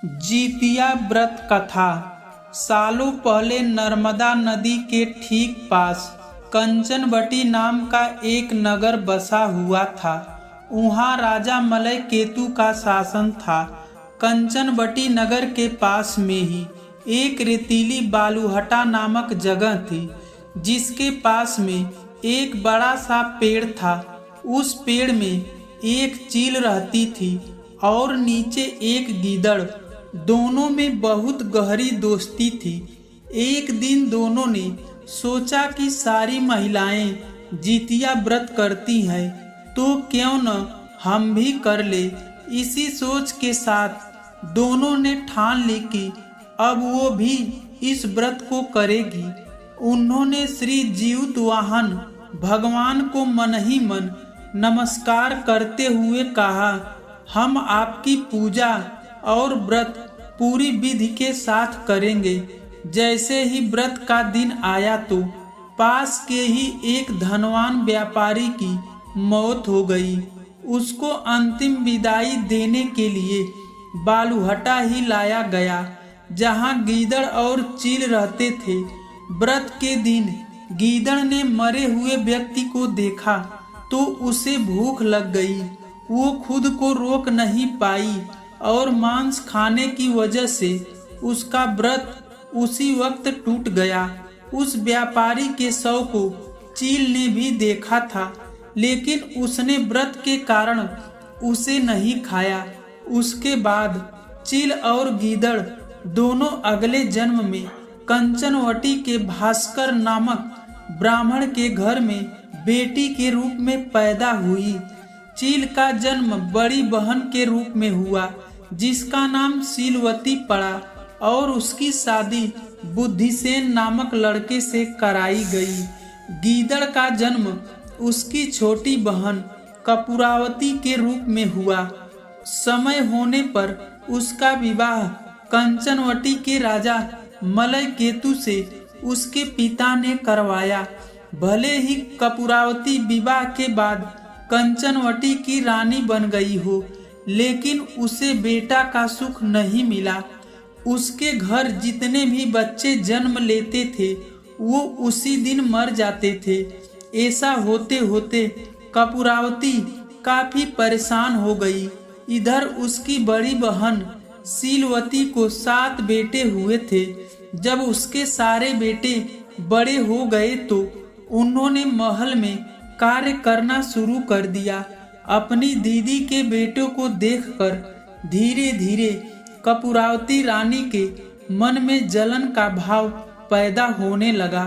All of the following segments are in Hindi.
जीतिया व्रत कथा। सालों पहले नर्मदा नदी के ठीक पास कंचनवटी नाम का एक नगर बसा हुआ था। वहाँ राजा मलय केतु का शासन था। कंचनवटी नगर के पास में ही एक रेतीली बालूहटा नामक जगह थी, जिसके पास में एक बड़ा सा पेड़ था। उस पेड़ में एक चील रहती थी और नीचे एक गीदड़। दोनों में बहुत गहरी दोस्ती थी। एक दिन दोनों ने सोचा कि सारी महिलाएं जीतिया व्रत करती हैं, तो क्यों न हम भी कर ले। इसी सोच के साथ दोनों ने ठान ली कि अब वो भी इस व्रत को करेगी। उन्होंने श्री जीवतवाहन भगवान को मन ही मन नमस्कार करते हुए कहा, हम आपकी पूजा और व्रत पूरी विधि के साथ करेंगे। जैसे ही व्रत का दिन आया तो पास के ही एक धनवान व्यापारी की मौत हो गई। उसको अंतिम विदाई देने के लिए बालूहटा ही लाया गया, जहां गीदड़ और चील रहते थे। व्रत के दिन गीदड़ ने मरे हुए व्यक्ति को देखा तो उसे भूख लग गई। वो खुद को रोक नहीं पाई और मांस खाने की वजह से उसका व्रत उसी वक्त टूट गया। उस व्यापारी के शव को चील ने भी देखा था, लेकिन उसने व्रत के कारण उसे नहीं खाया। उसके बाद चील और गीदड़ दोनों अगले जन्म में कंचनवटी के भास्कर नामक ब्राह्मण के घर में बेटी के रूप में पैदा हुई। चील का जन्म बड़ी बहन के रूप में हुआ, जिसका नाम शीलवती पड़ा और उसकी शादी बुद्धिसेन नामक लड़के से कराई गई। गीदड़ का जन्म उसकी छोटी बहन कपूरावती के रूप में हुआ। समय होने पर उसका विवाह कंचनवटी के राजा मलय केतु से उसके पिता ने करवाया। भले ही कपूरावती विवाह के बाद कंचनवटी की रानी बन गई हो, लेकिन उसे बेटा का सुख नहीं मिला। उसके घर जितने भी बच्चे जन्म लेते थे वो उसी दिन मर जाते थे। ऐसा होते होते कपूरावती काफी परेशान हो गई। इधर उसकी बड़ी बहन शीलवती को 7 बेटे हुए थे। जब उसके सारे बेटे बड़े हो गए तो उन्होंने महल में कार्य करना शुरू कर दिया। अपनी दीदी के बेटों को देखकर धीरे धीरे कपूरावती रानी के मन में जलन का भाव पैदा होने लगा।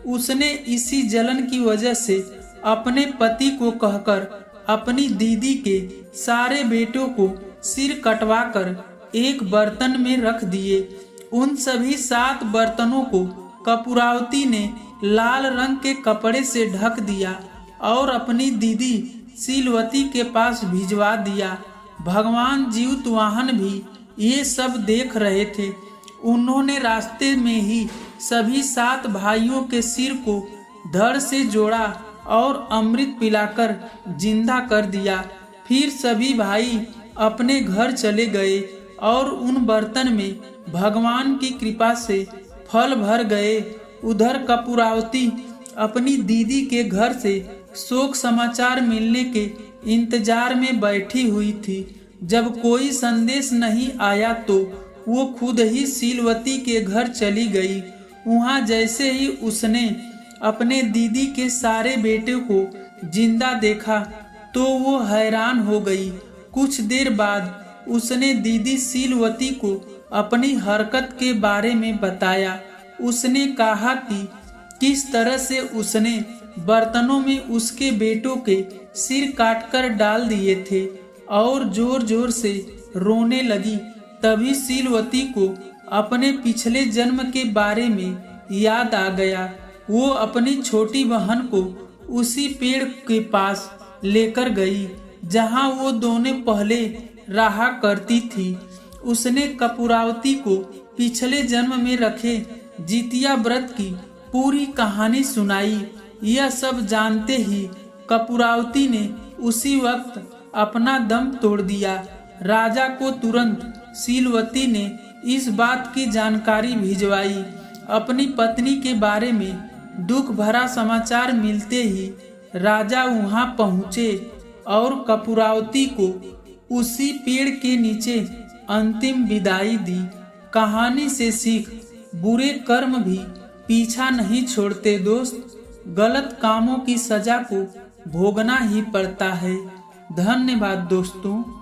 उसने इसी जलन की वजह से अपने पति को कहकर अपनी दीदी के सारे बेटों को सिर कटवाकर एक बर्तन में रख दिए। उन सभी 7 बर्तनों को कपूरावती ने लाल रंग के कपड़े से ढक दिया और अपनी दीदी शीलवती के पास भिजवा दिया। भगवान जीवतवाहन भी ये सब देख रहे थे। उन्होंने रास्ते में ही सभी 7 भाइयों के सिर को धड़ से जोड़ा और अमृत पिलाकर जिंदा कर दिया। फिर सभी भाई अपने घर चले गए और उन बर्तन में भगवान की कृपा से फल भर गए। उधर कपूरावती अपनी दीदी के घर से शोक समाचार मिलने के इंतजार में बैठी हुई थी। जब कोई संदेश नहीं आया तो वो खुद ही शीलवती के घर चली गई। वहाँ जैसे ही उसने अपने दीदी के सारे बेटों को जिंदा देखा तो वो हैरान हो गई। कुछ देर बाद उसने दीदी शीलवती को अपनी हरकत के बारे में बताया। उसने कहा कि किस तरह से उसने बर्तनों में उसके बेटों के सिर काटकर डाल दिए थे और जोर जोर से रोने लगी। तभी शीलवती को अपने पिछले जन्म के बारे में याद आ गया। वो अपनी छोटी बहन को उसी पेड़ के पास लेकर गई जहां वो दोनों पहले रहा करती थी। उसने कपूरावती को पिछले जन्म में रखे जीतिया व्रत की पूरी कहानी सुनाई। यह सब जानते ही कपूरावती ने उसी वक्त अपना दम तोड़ दिया। राजा को तुरंत शीलवती ने इस बात की जानकारी भिजवाई। अपनी पत्नी के बारे में दुख भरा समाचार मिलते ही राजा वहां पहुंचे और कपूरावती को उसी पेड़ के नीचे अंतिम विदाई दी। कहानी से सीख, बुरे कर्म भी पीछा नहीं छोड़ते दोस्त, गलत कामों की सजा को भोगना ही पड़ता है। धन्यवाद दोस्तों।